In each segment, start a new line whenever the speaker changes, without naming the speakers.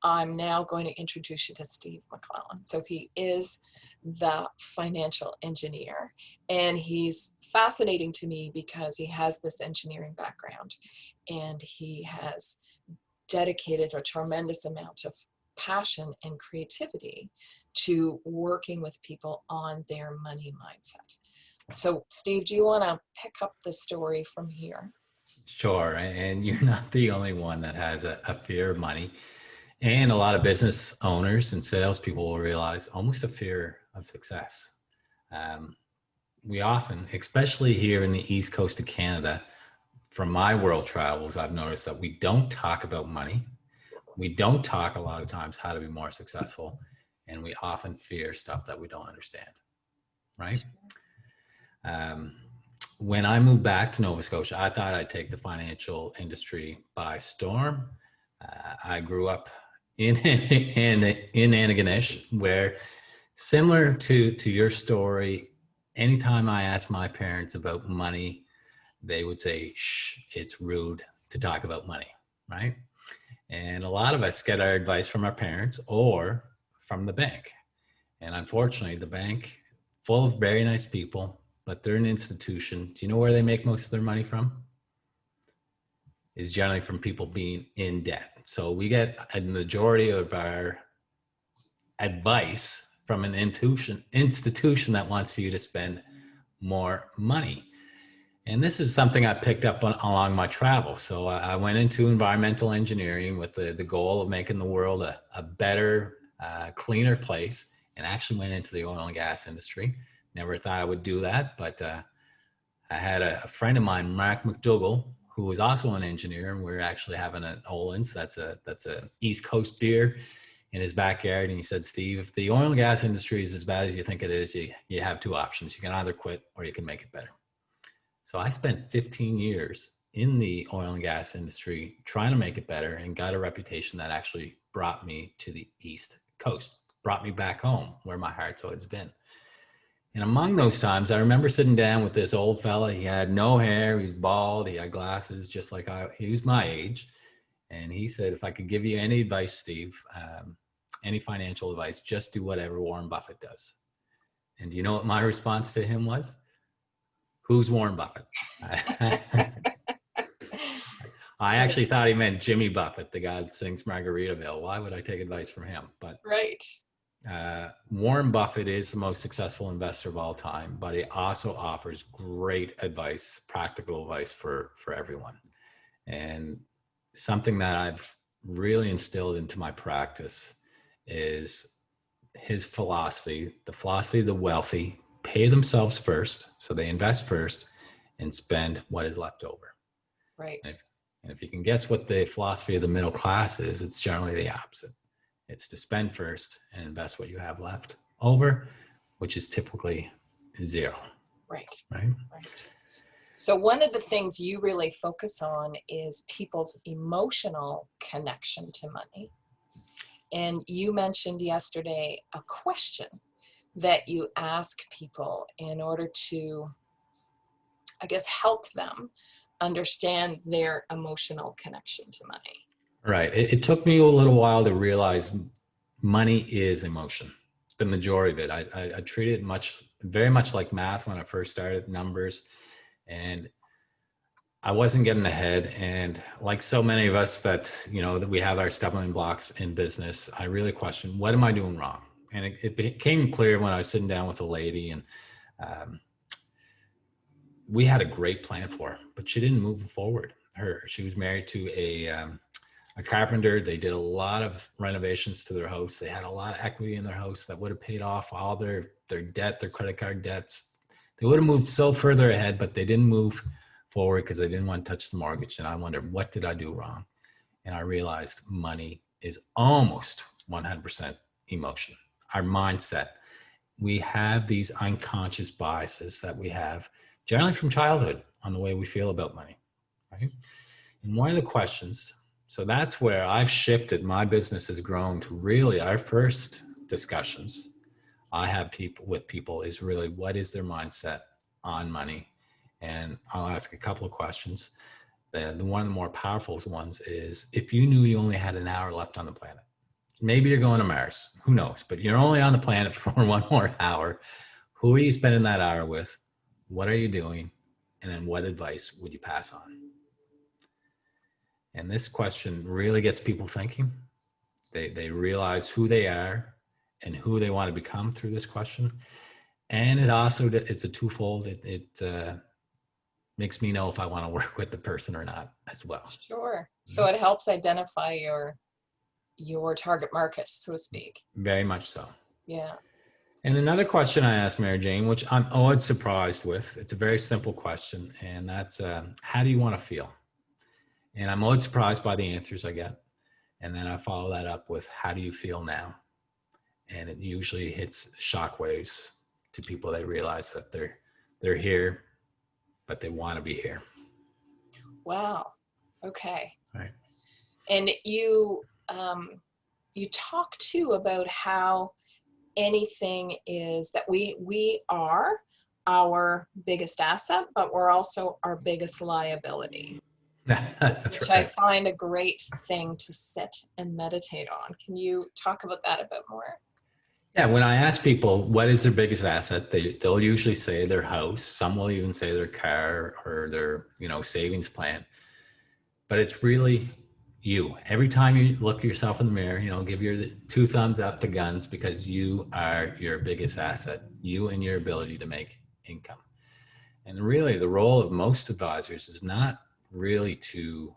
I'm now going to introduce you to Steve MacLellan. So he is the financial engineer, and he's fascinating to me because he has this engineering background and he has dedicated a tremendous amount of passion and creativity to working with people on their money mindset. So, Steve, do you want to pick up the story from here?
Sure. And you're not the only one that has a fear of money. And a lot of business owners and salespeople will realize almost a fear of success. Um, we often, especially here in the East Coast of Canada, from my world travels, I've noticed that we don't talk about money. We don't talk a lot of times how to be more successful. And we often fear stuff that we don't understand. Right. Um, when I moved back to Nova Scotia, I thought I'd take the financial industry by storm. I grew up in Antigonish, where similar to your story, anytime I asked my parents about money, they would say, "Shh, it's rude to talk about money," right? And a lot of us get our advice from our parents or from the bank. And unfortunately, the bank, full of very nice people, but they're an institution. Do you know where they make most of their money from? Is generally from people being in debt. So we get a majority of our advice from an institution that wants you to spend more money. And this is something I picked up along my travel. So I went into environmental engineering with the goal of making the world a better, cleaner place, and actually went into the oil and gas industry. Never thought I would do that, but I had a friend of mine, Mark McDougall, who was also an engineer, and we were actually having an Olin's. That's a East Coast beer in his backyard, and he said, "Steve, if the oil and gas industry is as bad as you think it is, you have two options. You can either quit or you can make it better." So I spent 15 years in the oil and gas industry trying to make it better, and got a reputation that actually brought me to the East Coast, brought me back home where my heart's always been. And among those times, I remember sitting down with this old fella. He had no hair, he was bald, he had glasses, just like he was my age. And he said, "If I could give you any advice, Steve, any financial advice, just do whatever Warren Buffett does." And do you know what my response to him was? "Who's Warren Buffett?" I actually thought he meant Jimmy Buffett, the guy that sings Margaritaville. Why would I take advice from him? But
Right.
Warren Buffett is the most successful investor of all time, but he also offers great advice, practical advice for everyone. And something that I've really instilled into my practice is his philosophy, the philosophy of the wealthy: pay themselves first, so they invest first and spend what is left over.
Right.
And if you can guess what the philosophy of the middle class is, it's generally the opposite. It's to spend first and invest what you have left over, which is typically zero.
Right.
Right.
Right. So one of the things you really focus on is people's emotional connection to money. And you mentioned yesterday a question that you ask people in order to, I guess, help them understand their emotional connection to money.
Right. It took me a little while to realize money is emotion. The majority of it. I treated it very much like math when I first started, numbers, and I wasn't getting ahead. And like so many of us that we have our stumbling blocks in business, I really questioned, what am I doing wrong? And it became clear when I was sitting down with a lady, and we had a great plan for her, but she didn't move forward. She was married to a carpenter. They did a lot of renovations to their house. They had a lot of equity in their house that would have paid off all their debt, their credit card debts. They would have moved so further ahead, but they didn't move forward because they didn't want to touch the mortgage. And I wondered, what did I do wrong? And I realized money is almost 100% emotion. Our mindset. We have these unconscious biases that we have generally from childhood on the way we feel about money, right? And one of the questions, so that's where I've shifted. My business has grown to really our first discussions I have with people is really, what is their mindset on money? And I'll ask a couple of questions. The one of the more powerful ones is, if you knew you only had an hour left on the planet, maybe you're going to Mars, who knows, but you're only on the planet for 1 more hour. Who are you spending that hour with? What are you doing? And then what advice would you pass on? And this question really gets people thinking. They realize who they are and who they want to become through this question. And it also, it's a twofold. It makes me know if I want to work with the person or not as well.
Sure. So it helps identify your target market, so to speak.
Very much so.
Yeah.
And another question I asked Mary Jane, which I'm always surprised with, it's a very simple question, and that's how do you want to feel? And I'm always surprised by the answers I get. And then I follow that up with how do you feel now? And it usually hits shockwaves to people. They realize that they're here, but they want to be here.
Wow. Okay.
Right.
And you talk too about how anything is that we are our biggest asset, but we're also our biggest liability.
That's
Which
right.
I find a great thing to sit and meditate on. Can you talk about that a bit more?
Yeah, when I ask people what is their biggest asset, they'll usually say their house. Some will even say their car or their savings plan. But it's really you. Every time you look yourself in the mirror, give your 2 thumbs up to guns, because you are your biggest asset. You and your ability to make income. And really, the role of most advisors is not really to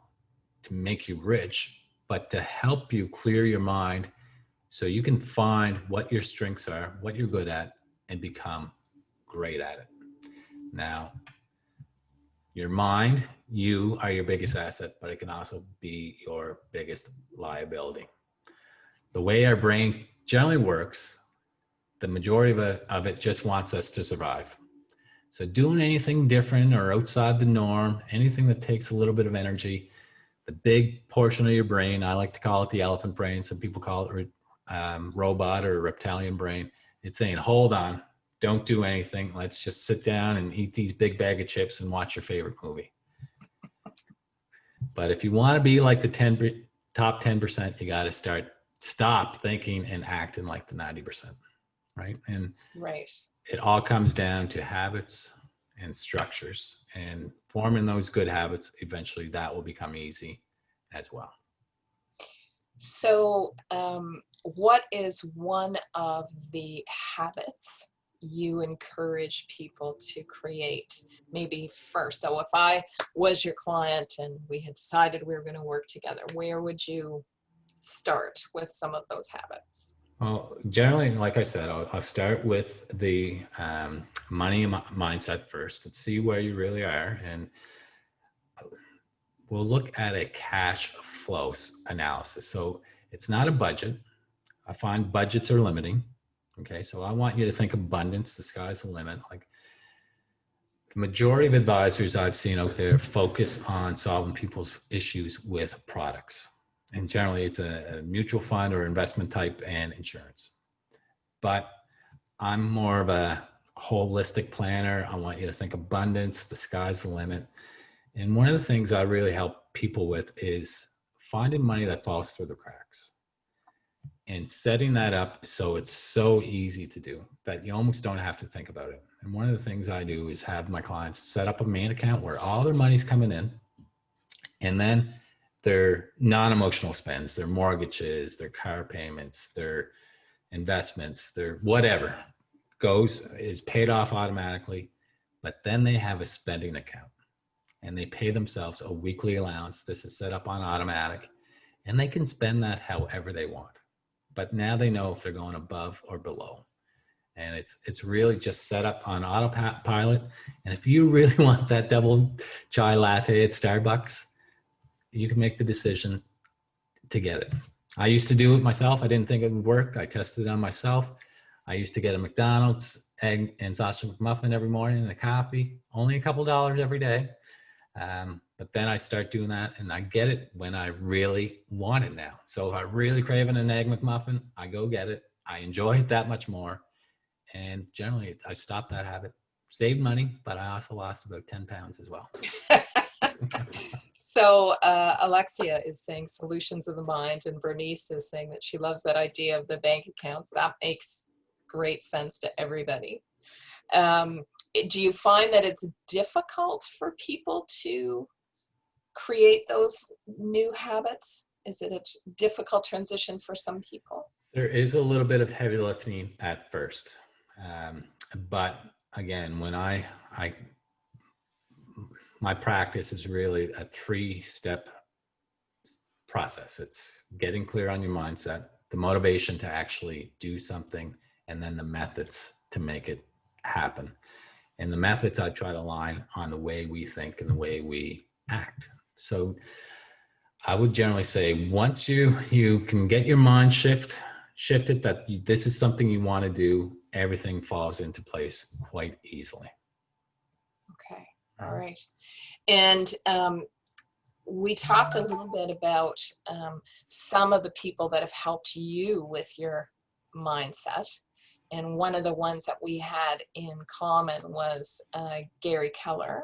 make you rich, but to help you clear your mind so you can find what your strengths are, what you're good at, and become great at it. Now, your mind, you are your biggest asset, but it can also be your biggest liability. The way our brain generally works, the majority of it just wants us to survive. So doing anything different or outside the norm, anything that takes a little bit of energy, the big portion of your brain, I like to call it the elephant brain. Some people call it robot or reptilian brain. It's saying, hold on, don't do anything. Let's just sit down and eat these big bag of chips and watch your favorite movie. But if you want to be like the top 10%, you got to stop thinking and acting like the 90%, right? And
right.
It all comes down to habits and structures, and forming those good habits, eventually that will become easy as well.
So what is one of the habits you encourage people to create maybe first? So if I was your client and we had decided we were going to work together, where would you start with some of those habits?
Well, generally, like I said, I'll start with the money mindset first and see where you really are. And we'll look at a cash flow analysis. So it's not a budget. I find budgets are limiting. Okay. So I want you to think abundance, the sky's the limit. Like the majority of advisors I've seen out there focus on solving people's issues with products. And generally it's a mutual fund or investment type and insurance. But I'm more of a holistic planner. I want you to think abundance, the sky's the limit. And one of the things I really help people with is finding money that falls through the cracks and setting that up so it's so easy to do that you almost don't have to think about it. And one of the things I do is have my clients set up a main account where all their money's coming in, and then their non-emotional spends, their mortgages, their car payments, their investments, their whatever is paid off automatically. But then they have a spending account and they pay themselves a weekly allowance. This is set up on automatic, and they can spend that however they want. But now they know if they're going above or below. And it's really just set up on autopilot. And if you really want that double chai latte at Starbucks, you can make the decision to get it. I used to do it myself. I didn't think it would work. I tested it on myself. I used to get a McDonald's egg and sausage McMuffin every morning and a coffee, only a couple dollars every day. But then I start doing that and I get it when I really want it now. So if I'm really craving an egg McMuffin, I go get it. I enjoy it that much more. And generally I stopped that habit, saved money, but I also lost about 10 pounds as well.
So Alexia is saying solutions of the mind, and Bernice is saying that she loves that idea of the bank accounts. That makes great sense to everybody. Do you find that it's difficult for people to create those new habits? Is it a difficult transition for some people?
There is a little bit of heavy lifting at first. But again, when my practice is really a 3-step process. It's getting clear on your mindset, the motivation to actually do something, and then the methods to make it happen. And the methods I try to align on the way we think and the way we act. So I would generally say once you can get your mind shifted that this is something you want to do, everything falls into place quite easily.
Okay. All right. And we talked a little bit about some of the people that have helped you with your mindset. And one of the ones that we had in common was Gary Keller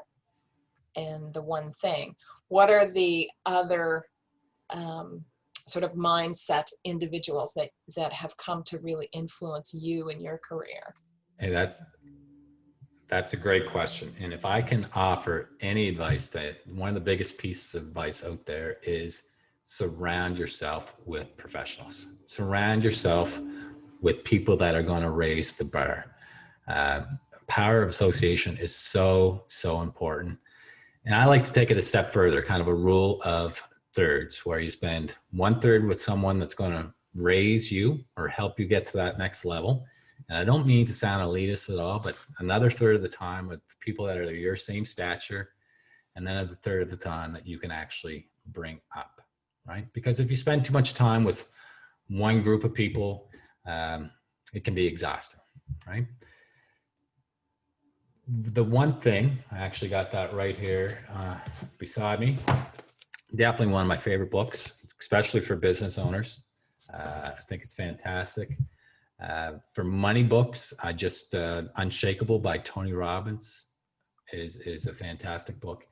and the One Thing. What are the other sort of mindset individuals that have come to really influence you in your career?
Hey, that's a great question. And if I can offer any advice, that one of the biggest pieces of advice out there is surround yourself with professionals. Surround yourself with people that are going to raise the bar. Power of association is so important. And I like to take it a step further, kind of a rule of thirds, where you spend 1/3 with someone that's going to raise you or help you get to that next level. And I don't mean to sound elitist at all, but another third of the time with people that are your same stature, and then a third of the time that you can actually bring up, right? Because if you spend too much time with one group of people, it can be exhausting, right? The One Thing, I actually got that right here beside me. Definitely one of my favorite books, especially for business owners. I think it's fantastic. For money books, I just Unshakable by Tony Robbins is a fantastic book.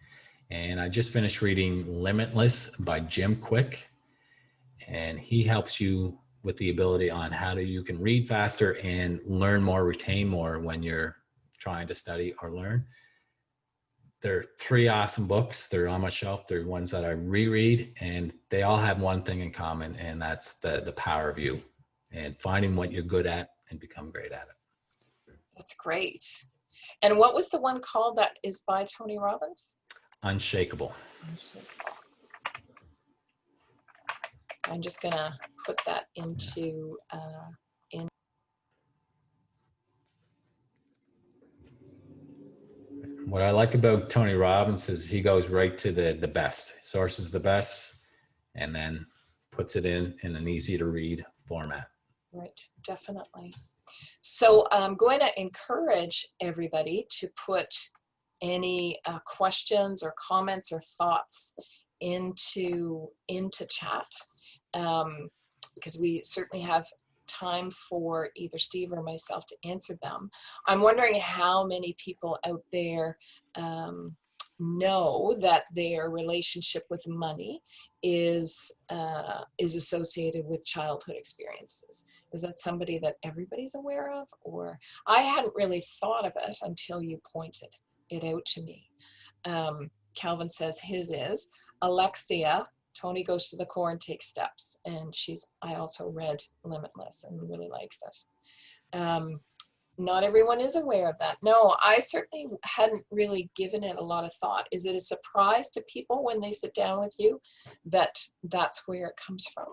And I just finished reading Limitless by Jim Quick. And he helps you with the ability on how you can read faster and learn more, retain more when you're trying to study or learn. There are 3 awesome books. They're on my shelf. They're ones that I reread, and they all have one thing in common, and that's the power of you and finding what you're good at and become great at it.
That's great. And what was the one called that is by Tony Robbins?
Unshakable.
I'm just going to put that into
What I like about Tony Robbins is he goes right to the best, sources the best, and then puts it in an easy to read format.
Right, definitely. So I'm going to encourage everybody to put any questions or comments or thoughts into chat, because we certainly have time for either Steve or myself to answer them. I'm wondering how many people out there know that their relationship with money is associated with childhood experiences. Is that somebody that everybody's aware of? Or I hadn't really thought of it until you pointed it out to me. Calvin says his is Alexia. Tony goes to the core and takes steps. And I also read Limitless and really likes it. Not everyone is aware of that. No, I certainly hadn't really given it a lot of thought. Is it a surprise to people when they sit down with you that that's where it comes from?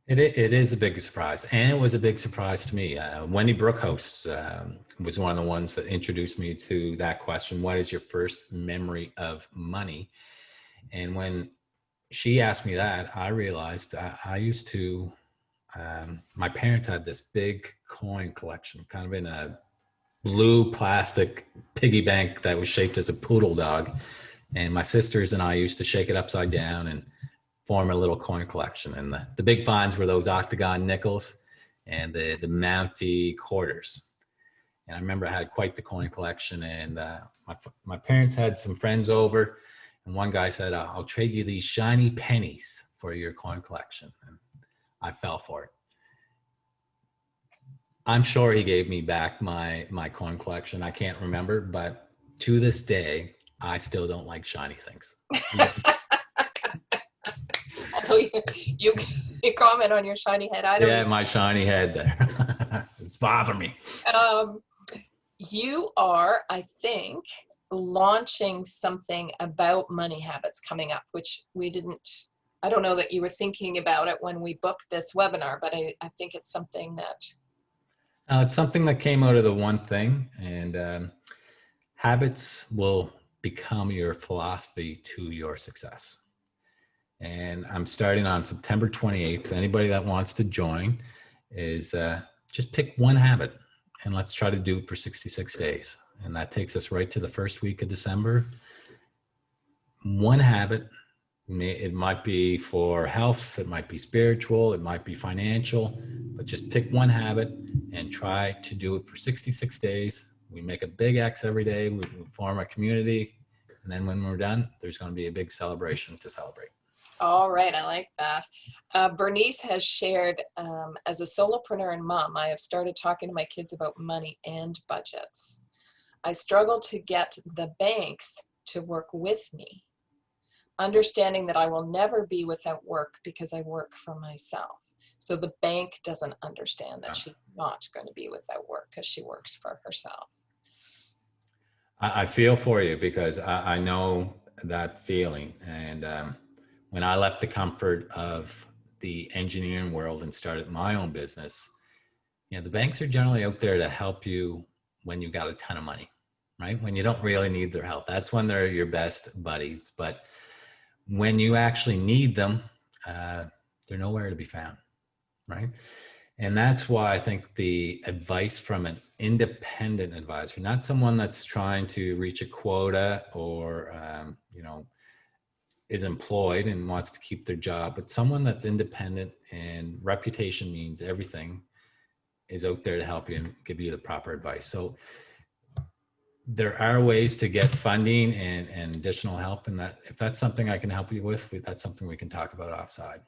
It is a big surprise. And it was a big surprise to me. Wendy Brookhouse was one of the ones that introduced me to that question. What is your first memory of money? And when she asked me that, I realized I used to, my parents had this big coin collection, kind of in a blue plastic piggy bank that was shaped as a poodle dog. And my sisters and I used to shake it upside down and form a little coin collection. And the big finds were those octagon nickels and the Mountie quarters. And I remember I had quite the coin collection, and my parents had some friends over, And one guy said, I'll trade you these shiny pennies for your coin collection. And I fell for it. I'm sure he gave me back my coin collection. I can't remember, but to this day, I still don't like shiny things.
Although you, you comment on your shiny head, I don't.
Yeah, my shiny head there. It's bothering me.
You are, I think, launching something about money habits coming up, which I don't know that you were thinking about it when we booked this webinar, but I think it's something that.
It's something that came out of the one thing, and habits will become your philosophy to your success. And I'm starting on September 28th. Anybody that wants to join is just pick one habit and let's try to do it for 66 days. And that takes us right to the first week of December. One habit, it might be for health, it might be spiritual, it might be financial, but just pick one habit and try to do it for 66 days. We make a big X every day. We form a community. And then when we're done, there's going to be a big celebration to celebrate.
All right, I like that. Bernice has shared, as a solopreneur and mom, I have started talking to my kids about money and budgets. I struggle to get the banks to work with me, understanding that I will never be without work because I work for myself. So the bank doesn't understand that she's not going to be without work because she works for herself.
I feel for you because I know that feeling. And when I left the comfort of the engineering world and started my own business, the banks are generally out there to help you when you got a ton of money, right? When you don't really need their help. That's when they're your best buddies. But when you actually need them, they're nowhere to be found, right? And that's why I think the advice from an independent advisor, not someone that's trying to reach a quota or, is employed and wants to keep their job, but someone that's independent and reputation means everything, is out there to help you and give you the proper advice. So there are ways to get funding and additional help. And that if that's something I can help you with, that's something we can talk about offside.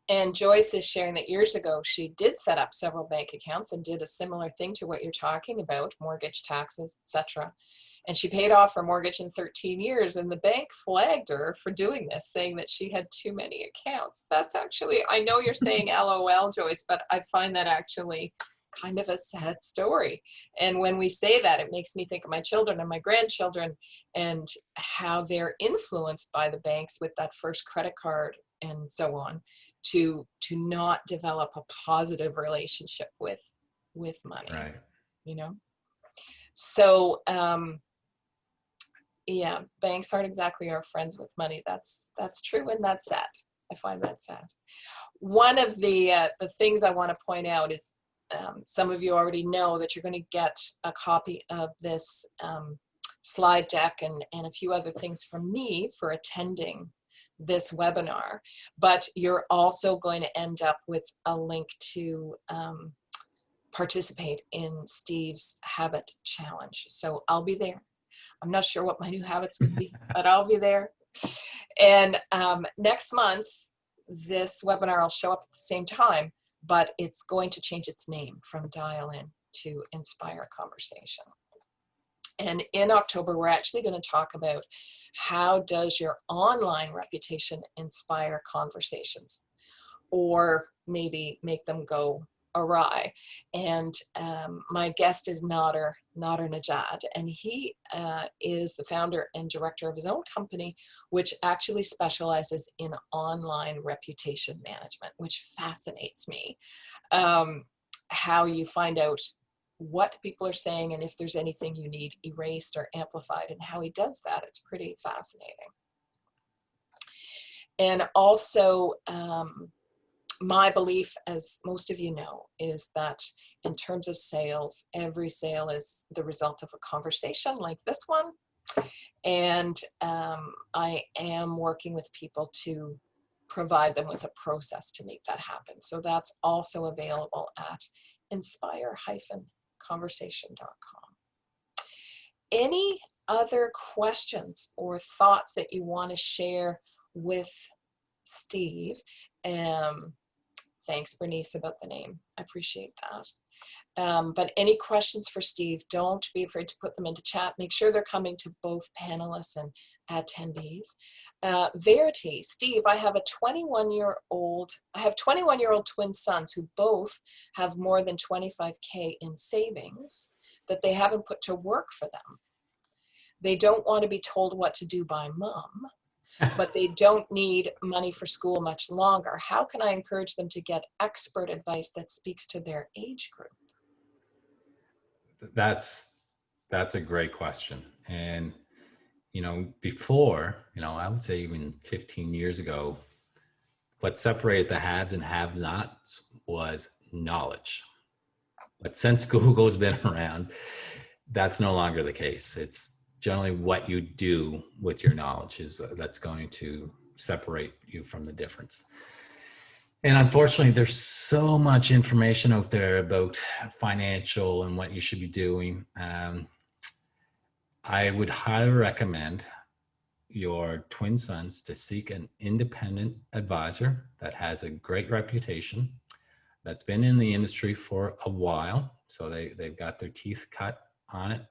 And Joyce is sharing that years ago, she did set up several bank accounts and did a similar thing to what you're talking about, mortgage, taxes, etc. And she paid off her mortgage in 13 years, and the bank flagged her for doing this, saying that she had too many accounts. That's actually, I know you're saying LOL, Joyce, but I find that actually kind of a sad story. And when we say that, it makes me think of my children and my grandchildren and how they're influenced by the banks with that first credit card and so on, to not develop a positive relationship with money,
Right.
So yeah, banks aren't exactly our friends with money. That's true, and that's sad. I find that sad. One of the things I want to point out is some of you already know that you're going to get a copy of this slide deck and a few other things from me for attending this webinar, but you're also going to end up with a link to participate in Steve's habit challenge. So I'll be there. I'm not sure what my new habits could be, but I'll be there. And next month, this webinar will show up at the same time, but it's going to change its name from Dial In to Inspire Conversation. And in October, we're actually going to talk about how does your online reputation inspire conversations, or maybe make them go awry. And my guest is Nader Najad, and he is the founder and director of his own company, which actually specializes in online reputation management, which fascinates me. How you find out what people are saying and if there's anything you need erased or amplified, and how he does that. It's pretty fascinating. And also, my belief, as most of you know, is that in terms of sales, every sale is the result of a conversation like this one. And I am working with people to provide them with a process to make that happen. So that's also available at inspire-conversation.com. Any other questions or thoughts that you want to share with Steve? Thanks, Bernice, about the name. I appreciate that. But any questions for Steve, don't be afraid to put them into chat. Make sure they're coming to both panelists and attendees. Verity, Steve, I have 21-year-old twin sons who both have more than 25K in savings that they haven't put to work for them. They don't want to be told what to do by mom, but they don't need money for school much longer. How can I encourage them to get expert advice that speaks to their age group?
That's a great question. And, before, I would say even 15 years ago, what separated the haves and have-nots was knowledge. But since Google's been around, that's no longer the case. It's generally what you do with your knowledge that's going to separate you from the difference. And unfortunately, there's so much information out there about financial and what you should be doing. I would highly recommend your twin sons to seek an independent advisor that has a great reputation, that's been in the industry for a while, so they've got their teeth cut on it,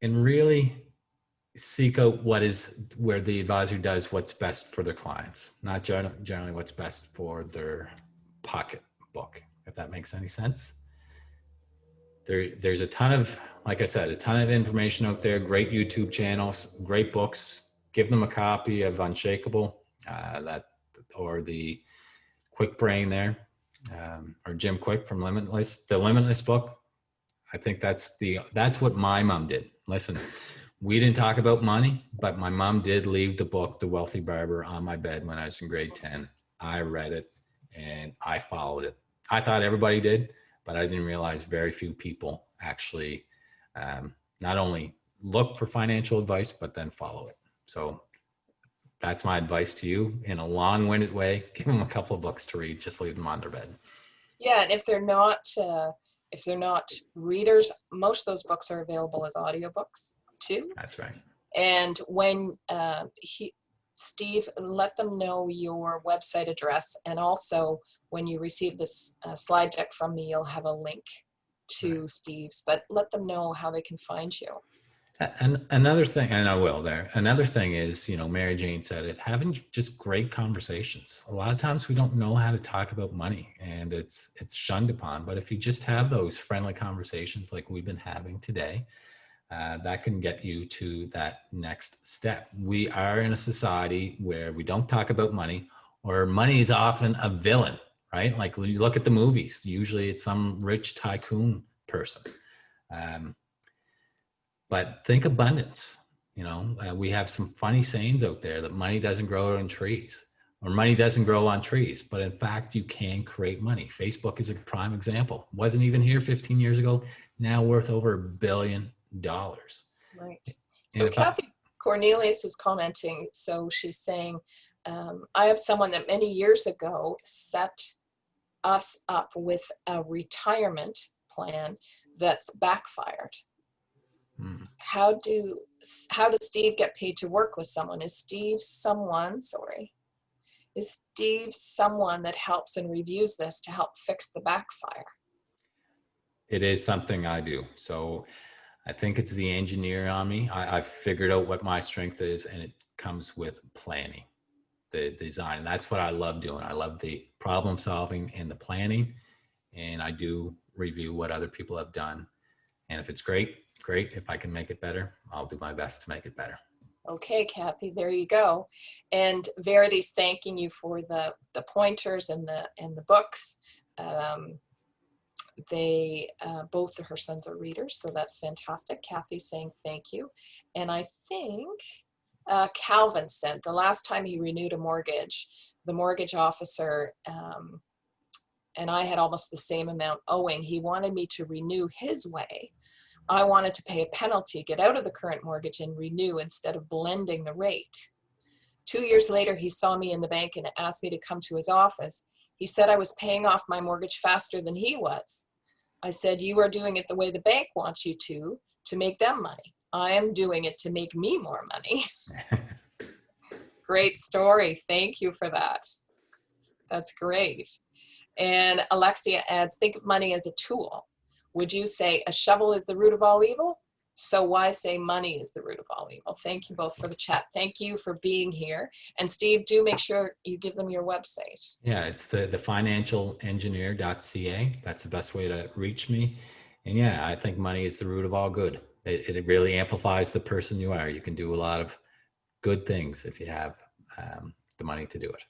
and really seek out where the advisor does what's best for their clients, not generally what's best for their pocketbook, if that makes any sense. There's a ton of, like I said, a ton of information out there, great YouTube channels, great books. Give them a copy of Unshakable, or the Quick Brain there, or Jim Quick from Limitless, the Limitless book. I think that's what my mom did. Listen, we didn't talk about money, but my mom did leave the book, The Wealthy Barber, on my bed when I was in grade 10. I read it and I followed it. I thought everybody did, but I didn't realize very few people actually not only look for financial advice, but then follow it. So that's my advice to you in a long-winded way. Give them a couple of books to read. Just leave them on their bed.
Yeah, and if they're not readers, most of those books are available as audiobooks too.
That's right.
And when Steve, let them know your website address, and also when you receive this slide deck from me, you'll have a link to right. Steve's, but let them know how they can find you.
And another thing, and I will there, another thing is, Mary Jane said it, having just great conversations. A lot of times we don't know how to talk about money, and it's shunned upon, but if you just have those friendly conversations like we've been having today, that can get you to that next step. We are in a society where we don't talk about money, or money is often a villain, right? Like when you look at the movies, usually it's some rich tycoon person. But think abundance. We have some funny sayings out there that money doesn't grow on trees, or money doesn't grow on trees. But in fact, you can create money. Facebook is a prime example. Wasn't even here 15 years ago, now worth over $1 billion.
Right. So Kathy Cornelius is commenting. So she's saying, I have someone that many years ago set us up with a retirement plan that's backfired. How does Steve get paid to work with someone? Is Steve someone that helps and reviews this to help fix the backfire?
It is something I do. So I think it's the engineer on me. I've figured out what my strength is, and it comes with planning, the design. And that's what I love doing. I love the problem solving and the planning. And I do review what other people have done. And if it's great. If I can make it better, I'll do my best to make it better.
Okay, Kathy, there you go. And Verity's thanking you for the pointers and the books. Both of her sons are readers, so that's fantastic. Kathy's saying thank you. And I think Calvin said the last time he renewed a mortgage, the mortgage officer, and I had almost the same amount owing. He wanted me to renew his way. I wanted to pay a penalty, get out of the current mortgage and renew instead of blending the rate. 2 years later, he saw me in the bank and asked me to come to his office. He said I was paying off my mortgage faster than he was. I said, you are doing it the way the bank wants you to make them money. I am doing it to make me more money. Great story. Thank you for that. That's great. And Alexia adds, think of money as a tool. Would you say a shovel is the root of all evil? So why say money is the root of all evil? Thank you both for the chat. Thank you for being here. And Steve, do make sure you give them your website.
Yeah, it's the financialengineer.ca. That's the best way to reach me. And yeah, I think money is the root of all good. It really amplifies the person you are. You can do a lot of good things if you have the money to do it.